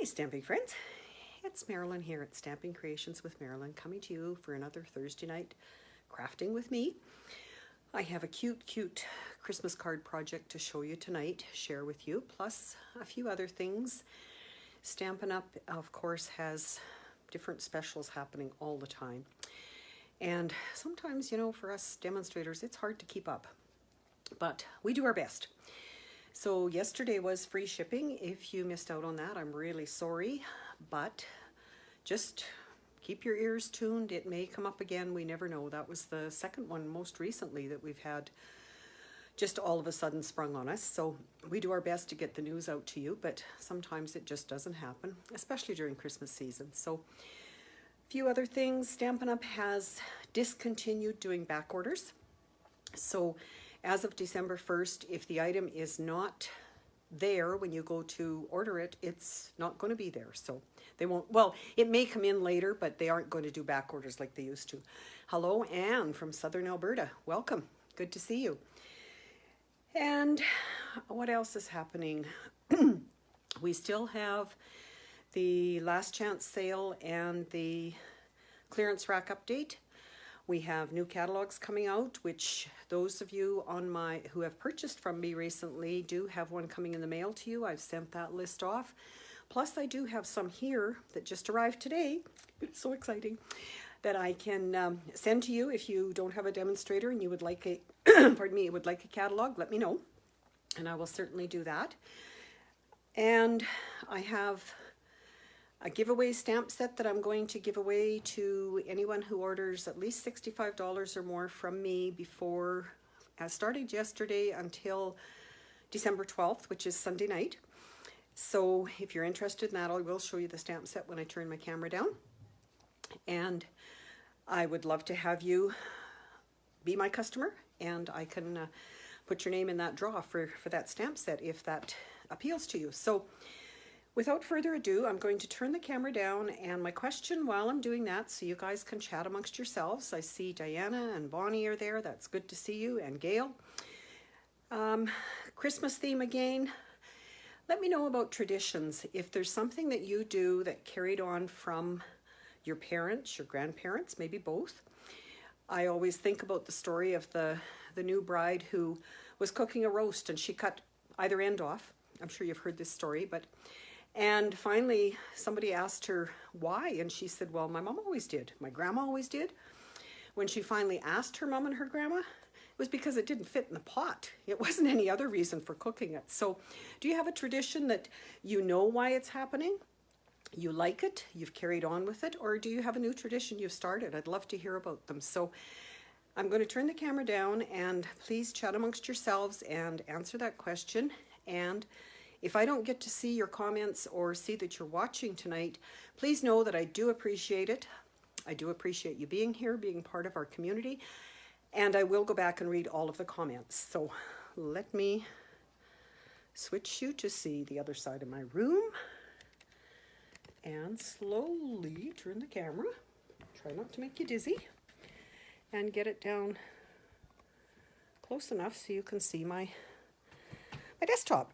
Hi, stamping friends. It's Marilyn here at Stamping Creations with Marilyn, coming to you for another Thursday night crafting with me. I have a cute Christmas card project to show you tonight, share with you, plus a few other things. Stampin' Up, of course, has different specials happening all the time. And sometimes, you know, for us demonstrators, it's hard to keep up, but we do our best. So yesterday was free shipping. If you missed out on that, I'm really sorry, but just keep your ears tuned. It may come up again. We never know. That was the second one most recently that we've had just all of a sudden sprung on us. So we do our best to get the news out to you, but sometimes it just doesn't happen, especially during Christmas season. So a few other things. Stampin' Up has discontinued doing back orders. So as of December 1st, if the item is not there when you go to order it, it's not going to be there. So they won't, well, it may come in later, but they aren't going to do back orders like they used to. Hello, Anne from Southern Alberta. Welcome. Good to see you. And what else is happening? We still have the last chance sale and the clearance rack update. We have new catalogs coming out, which those of you who have purchased from me recently do have one coming in the mail to you. I've sent that list off. Plus, I do have some here that just arrived today. It's so exciting that I can send to you. If you don't have a demonstrator and you would like a, pardon me, would like a catalog, let me know, and I will certainly do that. And I have a giveaway stamp set that I'm going to give away to anyone who orders at least $65 or more from me before, started yesterday until December 12th, which is Sunday night. So if you're interested in that, I will show you the stamp set when I turn my camera down. And I would love to have you be my customer, and I can put your name in that draw for that stamp set if that appeals to you. So without further ado, I'm going to turn the camera down, and my question while I'm doing that, so you guys can chat amongst yourselves. I see Diana and Bonnie are there. That's good to see you, and Gail. Christmas theme again. Let me know about traditions. If there's something that you do that carried on from your parents, your grandparents, maybe both. I always think about the story of the new bride who was cooking a roast and she cut either end off. I'm sure you've heard this story, and finally somebody asked her why, and she said, well, my mom always did. My grandma always did. When she finally asked her mom and her grandma, it was because it didn't fit in the pot. It wasn't any other reason for cooking it. So do you have a tradition that you know why it's happening? You like it, you've carried on with it, or do you have a new tradition you've started? I'd love to hear about them. So I'm going to turn the camera down, and please chat amongst yourselves and answer that question. And if I don't get to see your comments or see that you're watching tonight, please know that I do appreciate it. I do appreciate you being here, being part of our community, and I will go back and read all of the comments. So let me switch you to see the other side of my room and slowly turn the camera. Try not to make you dizzy, and get it down close enough so you can see my desktop.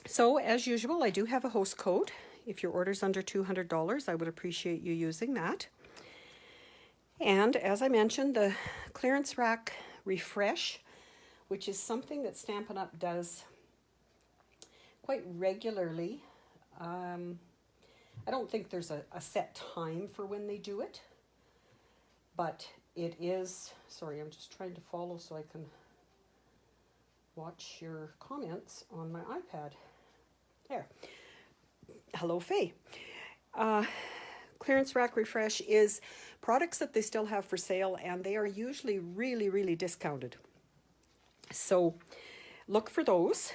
So as usual, I do have a host code. If your order's under $200, I would appreciate you using that. And as I mentioned, the clearance rack refresh, which is something that Stampin' Up does quite regularly. I don't think there's a set time for when they do it, but it is, sorry, I'm just trying to follow so I can watch your comments on my iPad. There. Hello, Faye. Clearance rack refresh is products that they still have for sale, and they are usually really discounted. So look for those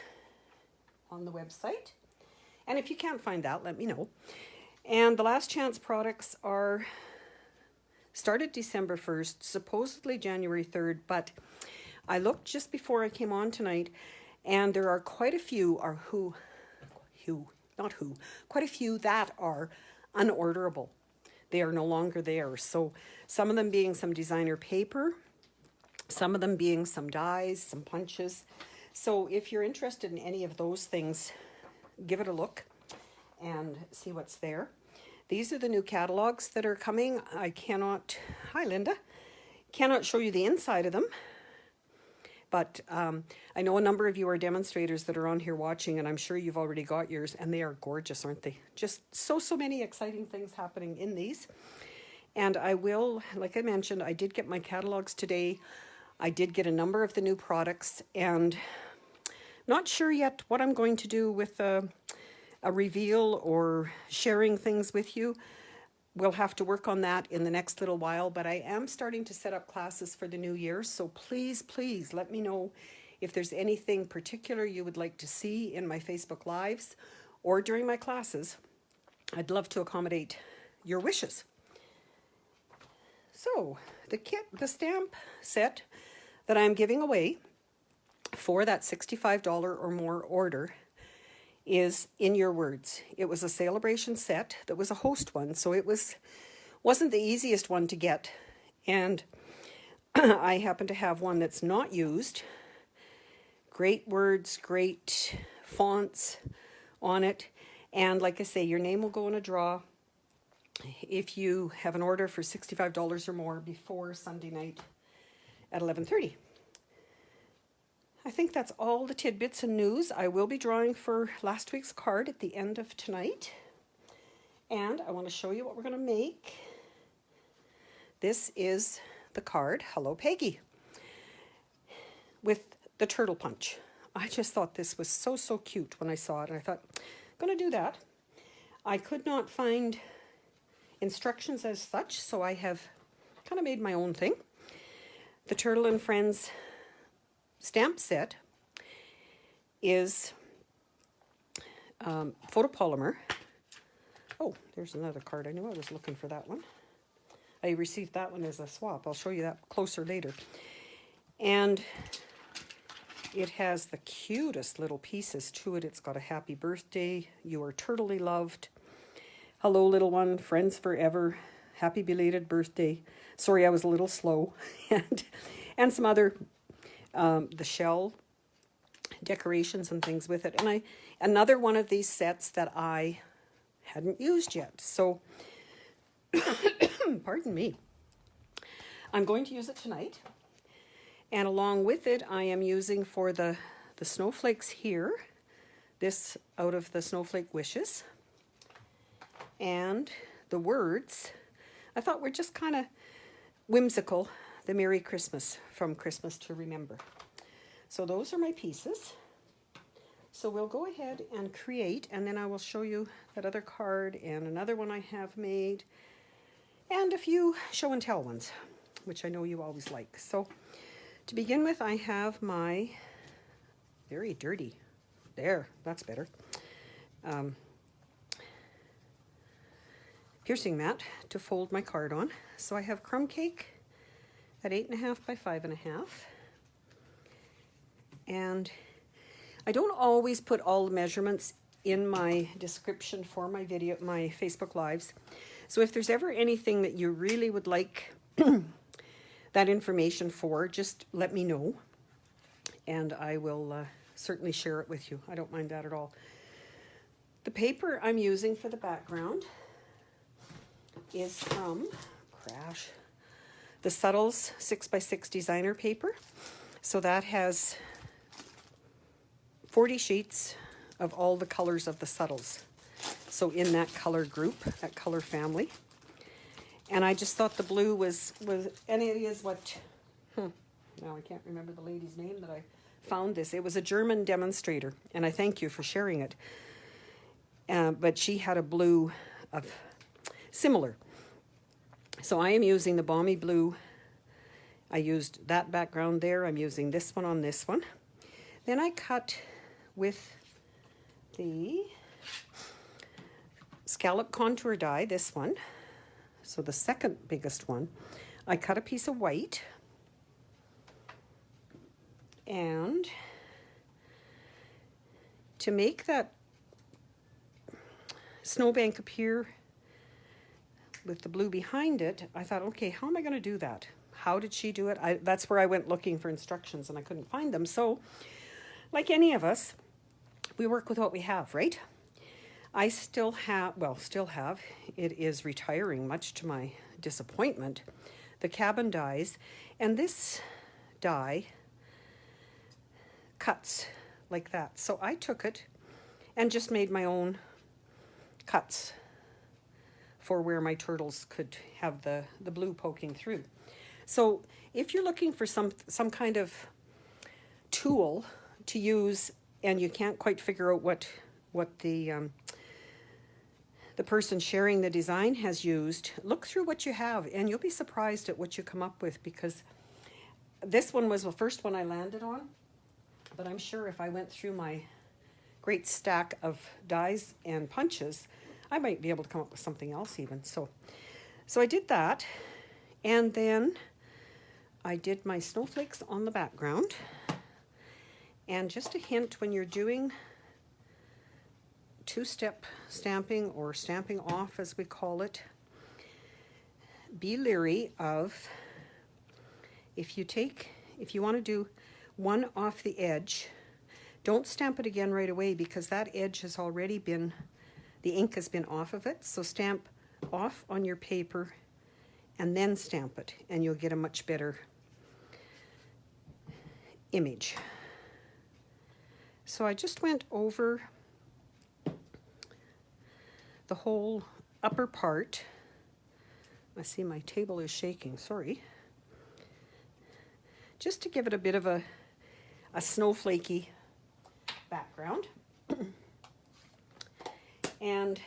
on the website. And if you can't find that, let me know. And the last chance products are started December 1st, supposedly January 3rd, but I looked just before I came on tonight, and there are quite a few quite a few that are unorderable. They are no longer there. So some of them being some designer paper, some of them being some dies, some punches. So if you're interested in any of those things, give it a look. and see what's there. These are the new catalogs that are coming. I cannot, hi Linda, cannot show you the inside of them, but I know a number of you are demonstrators that are on here watching, and I'm sure you've already got yours, and they are gorgeous, aren't they? Just so many exciting things happening in these. And I will, like I mentioned, I did get my catalogs today. I did get a number of the new products, and not sure yet what I'm going to do with a reveal or sharing things with you. We'll have to work on that in the next little while, but I am starting to set up classes for the new year. So please, please let me know if there's anything particular you would like to see in my Facebook Lives or during my classes. I'd love to accommodate your wishes. So the stamp set that I'm giving away for that $65 or more order is In Your Words. It was a Sale-A-Bration set that was a host one, so it wasn't the easiest one to get. And I happen to have one that's not used. Great words, great fonts on it. And like I say, your name will go in a draw if you have an order for $65 or more before Sunday night at 11:30. I think that's all the tidbits and news. I will be drawing for last week's card at the end of tonight. And I want to show you what we're going to make. This is the card, Hello Peggy, with the turtle punch. I just thought this was so cute when I saw it, and I thought, I'm going to do that. I could not find instructions as such, so I have kind of made my own thing. The Turtle and Friends stamp set is photopolymer. Oh, there's another card. I knew I was looking for that one. I received that one as a swap. I'll show you that closer later. And it has the cutest little pieces to it. It's got a happy birthday, you are turtly loved, hello little one, friends forever, happy belated birthday, sorry I was a little slow, and some other the shell decorations and things with it. And another one of these sets that I hadn't used yet. So, pardon me. I'm going to use it tonight. And along with it, I am using for the snowflakes here, this out of the Snowflake Wishes. And the words, I thought were just kind of whimsical. The Merry Christmas, from Christmas to Remember. So those are my pieces. So we'll go ahead and create, and then I will show you that other card and another one I have made, and a few show and tell ones, which I know you always like. So to begin with, I have my very dirty, there, that's better, piercing mat to fold my card on. So I have crumb cake at 8.5 by 5.5. And I don't always put all the measurements in my description for my video, my Facebook Lives. So if there's ever anything that you really would like that information for, just let me know. And I will certainly share it with you. I don't mind that at all. The paper I'm using for the background is from, crash, the Subtles 6x6 designer paper. So that has 40 sheets of all the colors of the Subtles. So in that color group, that color family. And I just thought the blue was and it is what, now I can't remember the lady's name that I found this. It was a German demonstrator, and I thank you for sharing it. But she had a blue of similar. So I am using the Balmy Blue. I used that background there. I'm using this one on this one. Then I cut with the scallop contour die, this one. So the second biggest one. I cut a piece of white. And to make that snowbank appear with the blue behind it, I thought, okay, how am I going to do that? How did she do it? That's where I went looking for instructions, and I couldn't find them. So, like any of us, we work with what we have, right? I still have, it is retiring much to my disappointment, the cabin dies, and this die cuts like that. So I took it and just made my own cuts for where my turtles could have the blue poking through. So if you're looking for some kind of tool to use and you can't quite figure out what the person sharing the design has used, look through what you have and you'll be surprised at what you come up with, because this one was the first one I landed on, but I'm sure if I went through my great stack of dies and punches, I might be able to come up with something else even. So I did that, and then I did my snowflakes on the background. And just a hint, when you're doing two-step stamping, or stamping off as we call it, be leery of, if you want to do one off the edge, don't stamp it again right away, because that edge has already been, the ink has been off of it. So stamp off on your paper and then stamp it, and you'll get a much better image. So I just went over the whole upper part. I see my table is shaking, sorry. Just to give it a bit of a snowflakey background. And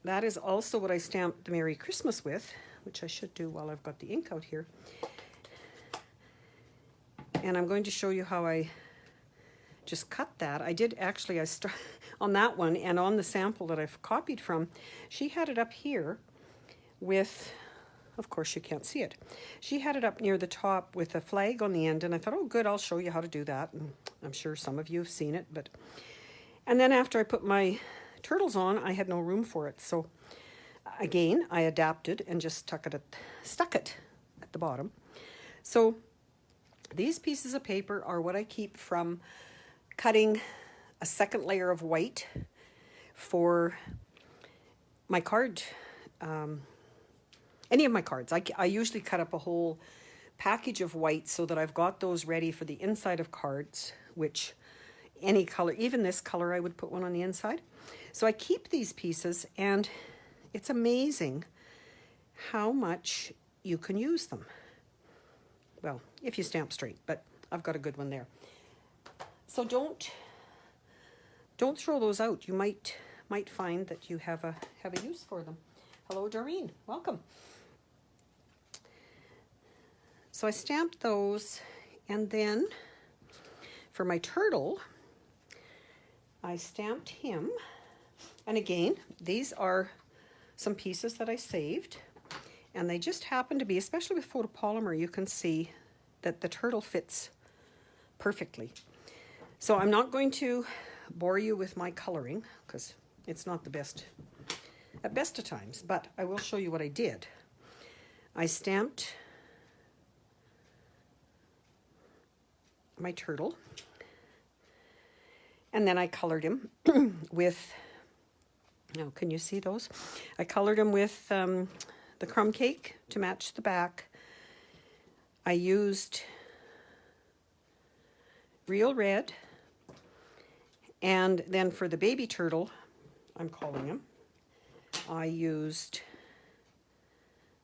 that is also what I stamped the Merry Christmas with, which I should do while I've got the ink out here. And I'm going to show you how I just cut that. I did actually, on that one and on the sample that I've copied from, she had it up here with, of course you can't see it, she had it up near the top with a flag on the end, and I thought, oh good, I'll show you how to do that. And I'm sure some of you have seen it, but, and then after I put my turtles on, I had no room for it. So again, I adapted and just stuck it at the bottom. So these pieces of paper are what I keep from cutting a second layer of white for my card, any of my cards. I usually cut up a whole package of white so that I've got those ready for the inside of cards, which any color, even this color, I would put one on the inside. So I keep these pieces, and it's amazing how much you can use them. Well, if you stamp straight, but I've got a good one there. So don't throw those out. You might find that you have a use for them. Hello, Doreen. Welcome. So I stamped those, and then for my turtle, I stamped him. And again, these are some pieces that I saved, and they just happen to be, especially with photopolymer, you can see that the turtle fits perfectly. So I'm not going to bore you with my coloring, because it's not the best at best of times, but I will show you what I did. I stamped my turtle, and then I colored him with, now can you see those? I colored him with the crumb cake to match the back. I used real red, and then for the baby turtle, I'm calling him, I used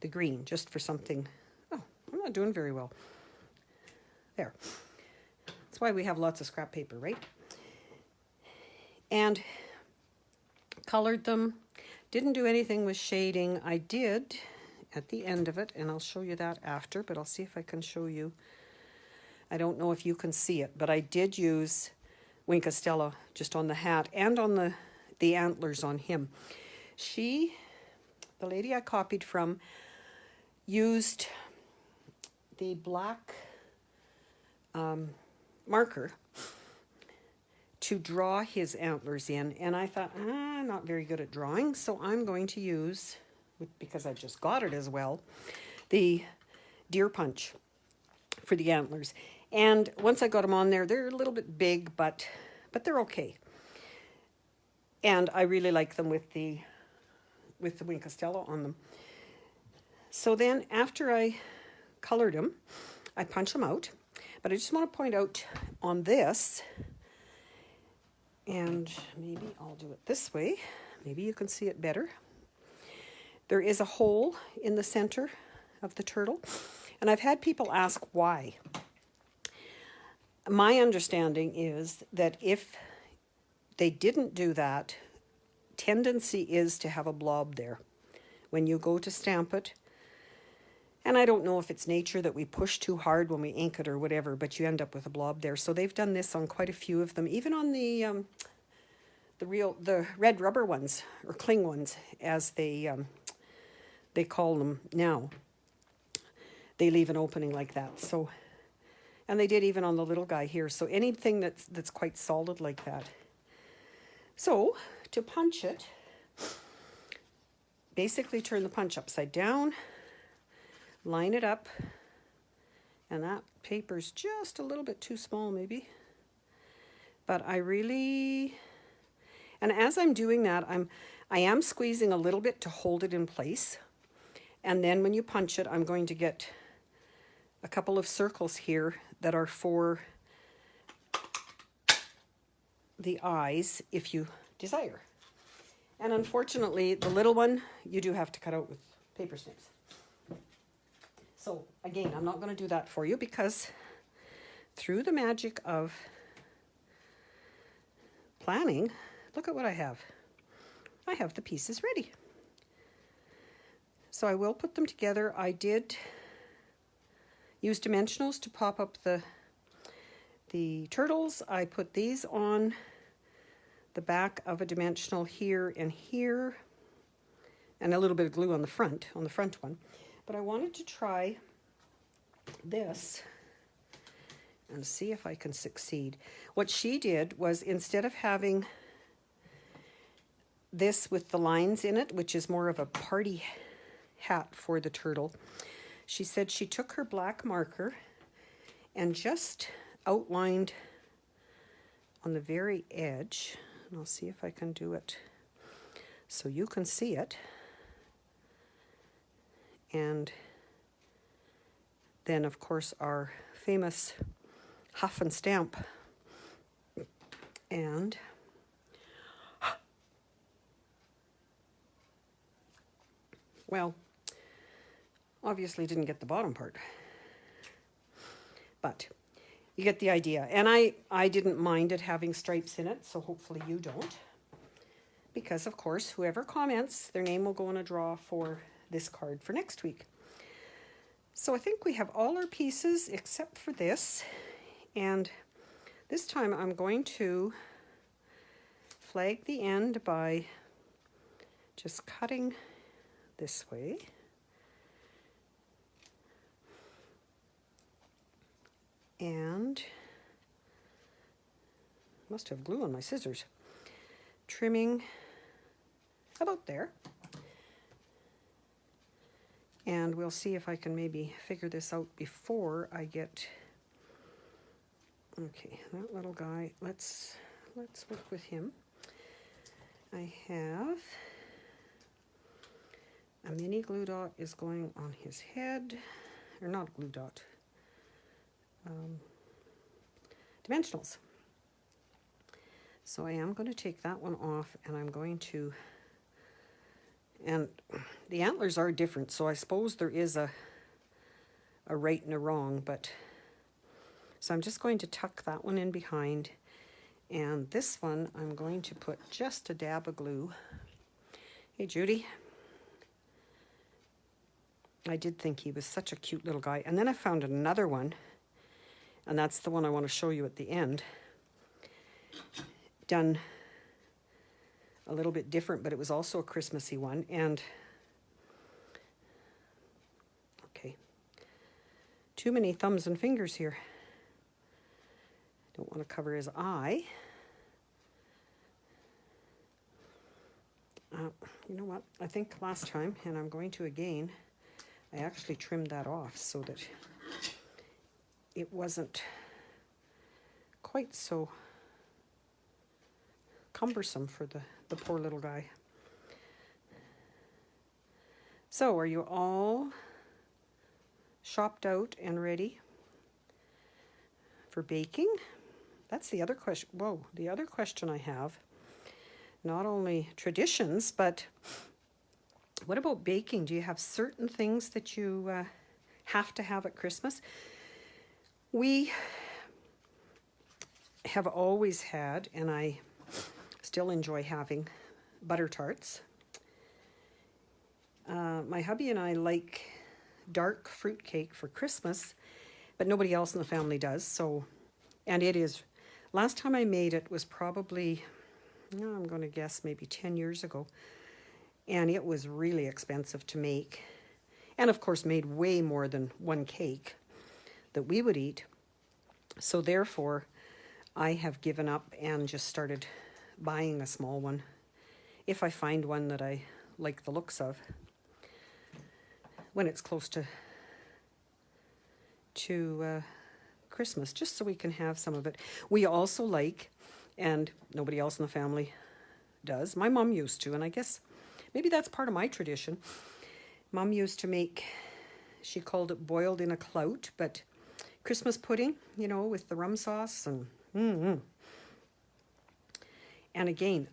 the green just for something. Oh, I'm not doing very well. There. That's why we have lots of scrap paper, right? And colored them. Didn't do anything with shading. I did at the end of it, and I'll show you that after, but I'll see if I can show you. I don't know if you can see it, but I did use Wink Estella just on the hat and on the antlers on him. She, the lady I copied from, used the black marker to draw his antlers in, and I thought, I'm not very good at drawing, so I'm going to use, because I just got it as well, the deer punch for the antlers. And once I got them on there, they're a little bit big, but they're okay. And I really like them with the Wink Costello on them. So then after I colored them, I punch them out. But I just want to point out on this, and maybe I'll do it this way. Maybe you can see it better. There is a hole in the center of the turtle. And I've had people ask why. My understanding is that if they didn't do that, tendency is to have a blob there when you go to stamp it. And I don't know if it's nature that we push too hard when we ink it or whatever, but you end up with a blob there. So they've done this on quite a few of them, even on the red rubber ones, or cling ones, as they call them now. They leave an opening like that. So, and they did even on the little guy here. So anything that's quite solid like that. So to punch it, basically turn the punch upside down, line it up, and that paper's just a little bit too small maybe. But I really, and as I'm doing that, I am squeezing a little bit to hold it in place. And then when you punch it, I'm going to get a couple of circles here that are for the eyes if you desire. And unfortunately, the little one, you do have to cut out with paper snips. So again, I'm not going to do that for you because through the magic of planning, look at what I have. I have the pieces ready. So I will put them together. I did use dimensionals to pop up the turtles. I put these on the back of a dimensional here and here, and a little bit of glue on the front one. But I wanted to try this and see if I can succeed. What she did was, instead of having this with the lines in it, which is more of a party hat for the turtle, she said she took her black marker and just outlined on the very edge, and I'll see if I can do it so you can see it. And then of course our famous huff and stamp. And well, obviously didn't get the bottom part, but you get the idea. And I didn't mind it having stripes in it, so hopefully you don't, because of course whoever comments, their name will go in a draw for this card for next week. So I think we have all our pieces except for this, and this time I'm going to flag the end by just cutting this way. And must have glue on my scissors. Trimming about there. And we'll see if I can maybe figure this out before I get, okay, that little guy, let's work with him. I have a mini glue dot is going on his head, or not glue dot, dimensionals. So I am going to take that one off, and I'm going to, and the antlers are different, so I suppose there is a right and a wrong, but so I'm just going to tuck that one in behind, and this one I'm going to put just a dab of glue. Hey Judy. I did think he was such a cute little guy, and then I found another one, and that's the one I want to show you at the end. Done a little bit different, but it was also a Christmassy one. And okay, too many thumbs and fingers here. Don't want to cover his eye. You know what? I think last time, and I'm going to again, I actually trimmed that off so that it wasn't quite so cumbersome for the the poor little guy. So, are you all shopped out and ready for baking? That's the other question. Whoa, the other question I have. Not only traditions, but what about baking? Do you have certain things that you have to have at Christmas? We have always had, and I still enjoy having, butter tarts. My hubby and I like dark fruit cake for Christmas, but nobody else in the family does. So, and it is, last time I made it was probably, I'm going to guess maybe 10 years ago. And it was really expensive to make. And of course made way more than one cake that we would eat. So therefore, I have given up and just started buying a small one. If I find one that I like the looks of. When it's close to Christmas, just so we can have some of it. We also like, and nobody else in the family does, my mom used to, and I guess maybe that's part of my tradition. Mom used to make, she called it boiled in a clout, but Christmas pudding, you know, with the rum sauce and And again,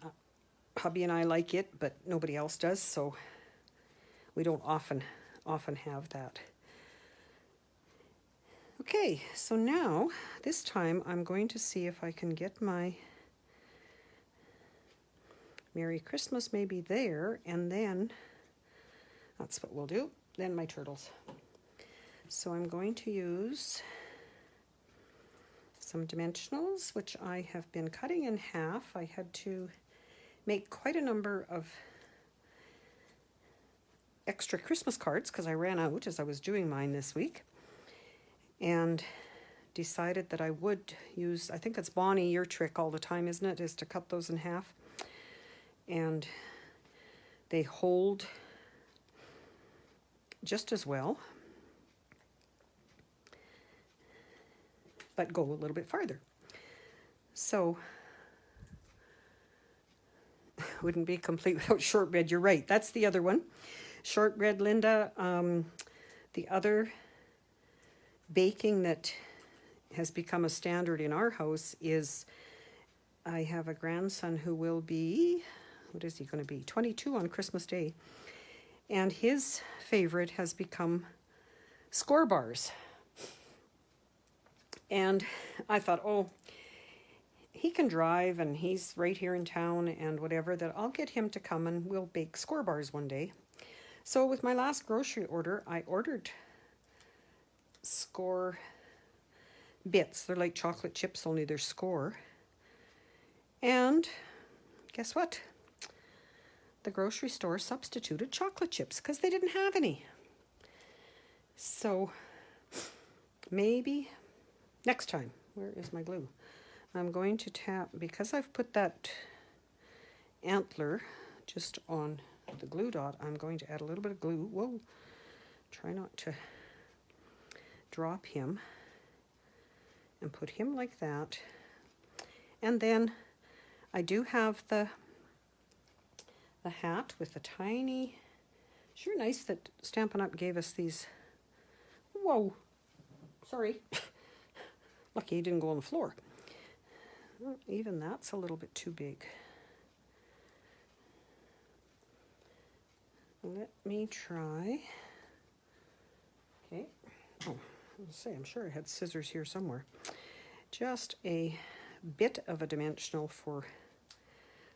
hubby and I like it, but nobody else does, so we don't often have that. Okay, so now, this time I'm going to see if I can get my Merry Christmas maybe there, and then that's what we'll do. Then my turtles. So I'm going to use some dimensionals, which I have been cutting in half. I had to make quite a number of extra Christmas cards because I ran out as I was doing mine this week, and decided that I would use, I think it's Bonnie, your trick all the time, isn't it, is to cut those in half. And they hold just as well, but go a little bit farther. So, wouldn't be complete without shortbread. You're right, that's the other one. Shortbread, Linda. The other baking that has become a standard in our house is, I have a grandson who will be, what is he going to be, 22 on Christmas Day. And his favorite has become score bars. And I thought, oh, he can drive and he's right here in town and whatever, that I'll get him to come and we'll bake score bars one day. So with my last grocery order, I ordered score bits. They're like chocolate chips, only they're score. And guess what? The grocery store substituted chocolate chips because they didn't have any. So maybe next time, where is my glue? I'm going to tap, because I've put that antler just on the glue dot, I'm going to add a little bit of glue. Whoa, try not to drop him, and put him like that. And then I do have the hat with the tiny, sure nice that Stampin' Up gave us these. Whoa, sorry. Lucky he didn't go on the floor. Well, even that's a little bit too big. Let me try. Okay. Oh, let's say, I'm sure I had scissors here somewhere. Just a bit of a dimensional for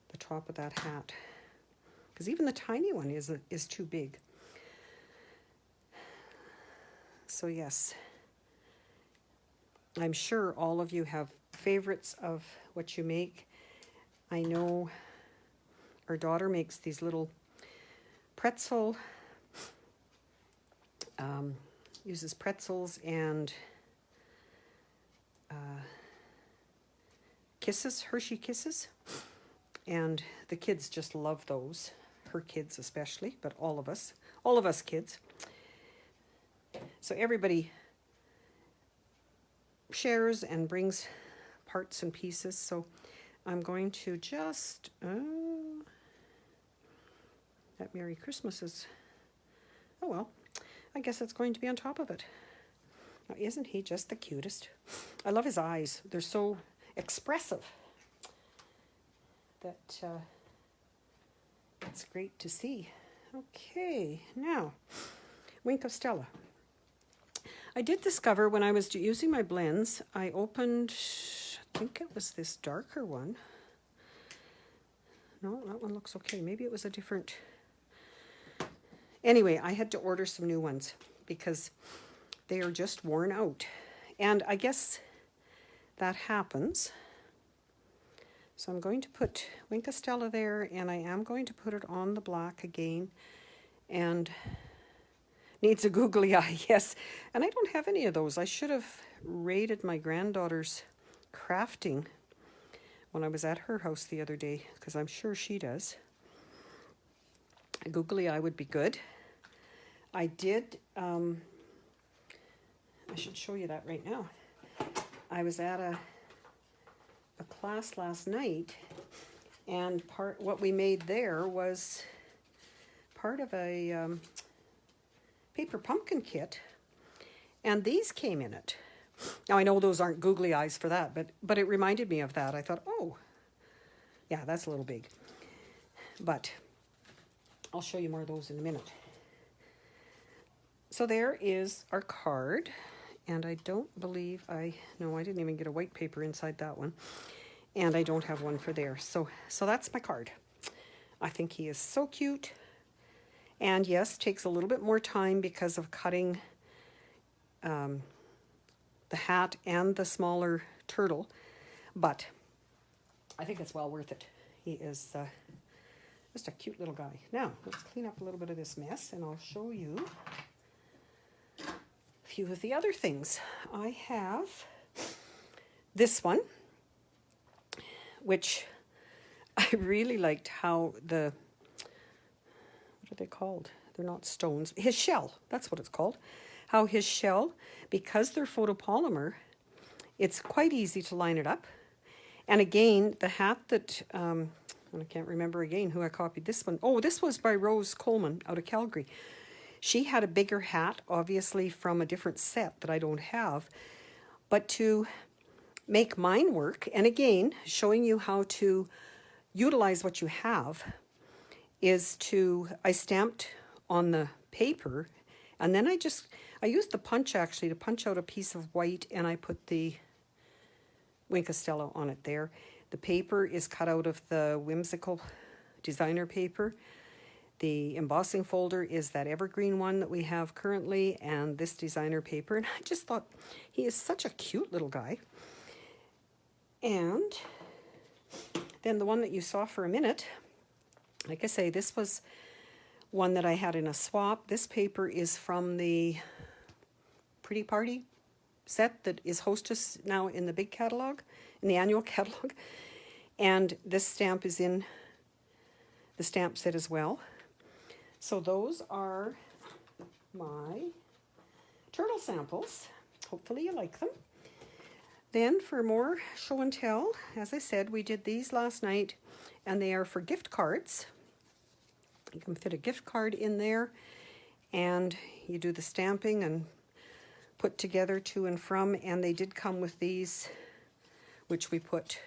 the top of that hat, because even the tiny one is too big. So yes, I'm sure all of you have favorites of what you make. I know our daughter makes these little pretzel, uses pretzels and Kisses, Hershey Kisses, and the kids just love those. Her kids especially, but all of us kids. So everybody shares and brings parts and pieces. So I'm going to just Merry Christmas is, oh well, I guess it's going to be on top of it. Now, isn't he just the cutest? I love his eyes. They're so expressive that it's great to see. Okay, now, Wink of Stella. I did discover when I was using my blends, I opened, I think it was this darker one. No, that one looks okay. Maybe it was a different. Anyway, I had to order some new ones because they are just worn out. And I guess that happens. So I'm going to put Wink of Stella there, and I am going to put it on the black again. And needs a googly eye, yes. And I don't have any of those. I should have raided my granddaughter's crafting when I was at her house the other day, because I'm sure she does. A googly eye would be good. I did, I should show you that right now. I was at a class last night, and what we made there was part of a paper pumpkin kit, and these came in it. Now, I know those aren't googly eyes for that, but it reminded me of that. I thought, oh, yeah, that's a little big. But I'll show you more of those in a minute. So there is our card, and I don't believe no, I didn't even get a white paper inside that one, and I don't have one for there. So that's my card. I think he is so cute, and yes, takes a little bit more time because of cutting the hat and the smaller turtle, but I think it's well worth it. He is just a cute little guy. Now, let's clean up a little bit of this mess, and I'll show you a few of the other things. I have this one, which I really liked how what are they called? They're not stones. His shell, that's what it's called. How his shell, because they're photopolymer, it's quite easy to line it up. And again, the hat that, and I can't remember again who I copied this one. Oh, this was by Rose Coleman out of Calgary. She had a bigger hat, obviously from a different set that I don't have. But to make mine work, and again, showing you how to utilize what you have, is I stamped on the paper, and then I used the punch actually to punch out a piece of white, and I put the Wink of Stella on it there. The paper is cut out of the whimsical designer paper. The embossing folder is that evergreen one that we have currently, and this designer paper. And I just thought he is such a cute little guy. And then the one that you saw for a minute, like I say, this was one that I had in a swap. This paper is from the Pretty Party set that is Hostess now in the big catalog, in the annual catalog. And this stamp is in the stamp set as well. So those are my turtle samples. Hopefully you like them. Then for more show and tell, as I said, we did these last night, and they are for gift cards. You can fit a gift card in there, and you do the stamping and put together to and from, and they did come with these, which we put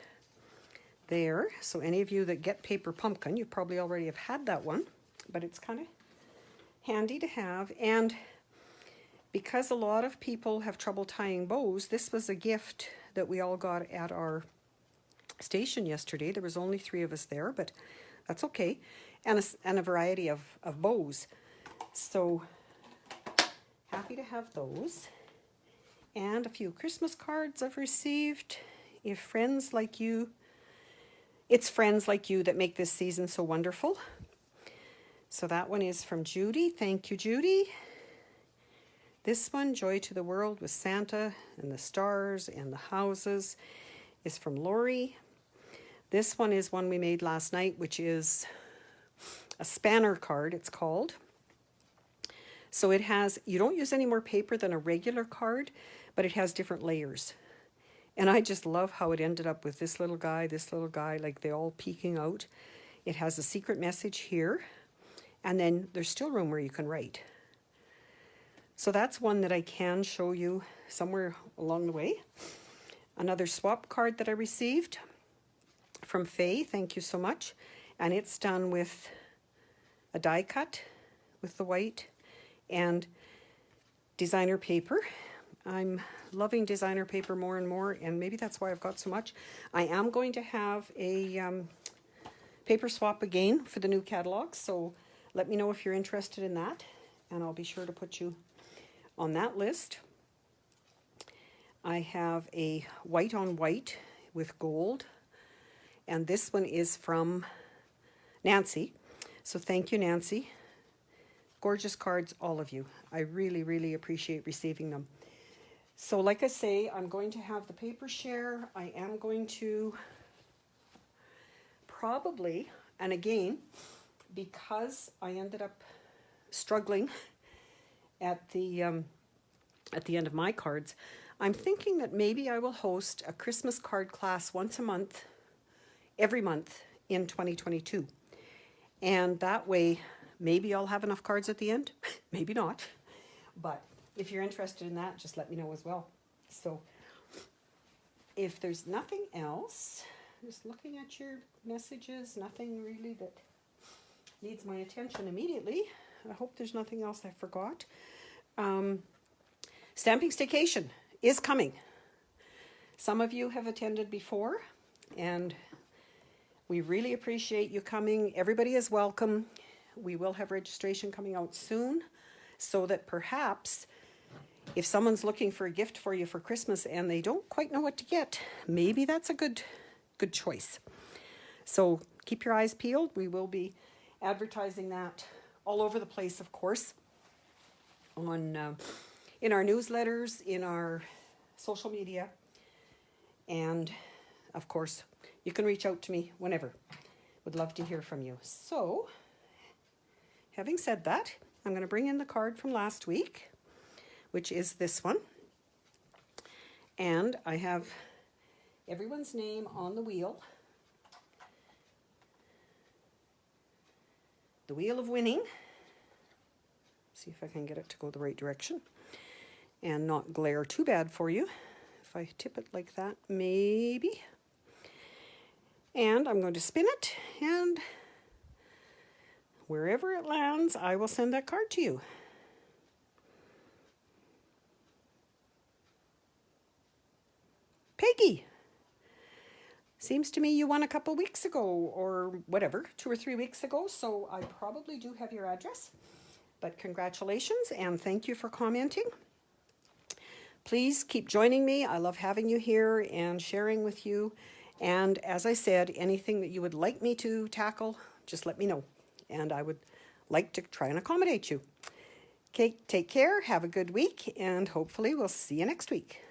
there. So any of you that get paper pumpkin, you probably already have had that one, but it's kind of handy to have. And because a lot of people have trouble tying bows, this was a gift that we all got at our station yesterday. There was only 3 of us there, but that's okay. And a variety of bows. So happy to have those. And a few Christmas cards I've received. If friends like you, it's friends like you that make this season so wonderful. So that one is from Judy. Thank you, Judy. This one, Joy to the World with Santa and the stars and the houses, is from Lori. This one is one we made last night, which is a spanner card, it's called. So it has, you don't use any more paper than a regular card, but it has different layers. And I just love how it ended up with this little guy, like they all peeking out. It has a secret message here. and then there's still room where you can write. So that's one that I can show you somewhere along the way. Another swap card that I received from Faye, thank you so much. And it's done with a die cut with the white and designer paper. I'm loving designer paper more and more, and maybe that's why I've got so much. I am going to have a paper swap again for the new catalog, so let me know if you're interested in that, and I'll be sure to put you on that list. I have a white on white with gold, and this one is from Nancy. So thank you, Nancy. Gorgeous cards, all of you. I really, really appreciate receiving them. So like I say, I'm going to have the paper share. I am going to probably, and again, because I ended up struggling at the end of my cards, I'm thinking that maybe I will host a Christmas card class once a month, every month in 2022. And that way, maybe I'll have enough cards at the end, maybe not. But if you're interested in that, just let me know as well. So if there's nothing else, just looking at your messages, nothing really that needs my attention immediately. I hope there's nothing else I forgot. Stamping Staycation is coming. Some of you have attended before, and we really appreciate you coming. Everybody is welcome. We will have registration coming out soon, so that perhaps if someone's looking for a gift for you for Christmas and they don't quite know what to get, maybe that's a good choice. So keep your eyes peeled. We will be advertising that all over the place, of course, on in our newsletters, in our social media, and of course you can reach out to me whenever. Would love to hear from you. So having said that, I'm going to bring in the card from last week, which is this one, and I have everyone's name on the wheel. The wheel of winning. See if I can get it to go the right direction and not glare too bad for you. If I tip it like that, maybe. And I'm going to spin it, and wherever it lands, I will send that card to you. Peggy. Seems to me you won a couple weeks ago, or whatever, 2 or 3 weeks ago, so I probably do have your address. But congratulations, and thank you for commenting. Please keep joining me. I love having you here and sharing with you. And as I said, anything that you would like me to tackle, just let me know. And I would like to try and accommodate you. Okay, take care, have a good week, and hopefully we'll see you next week.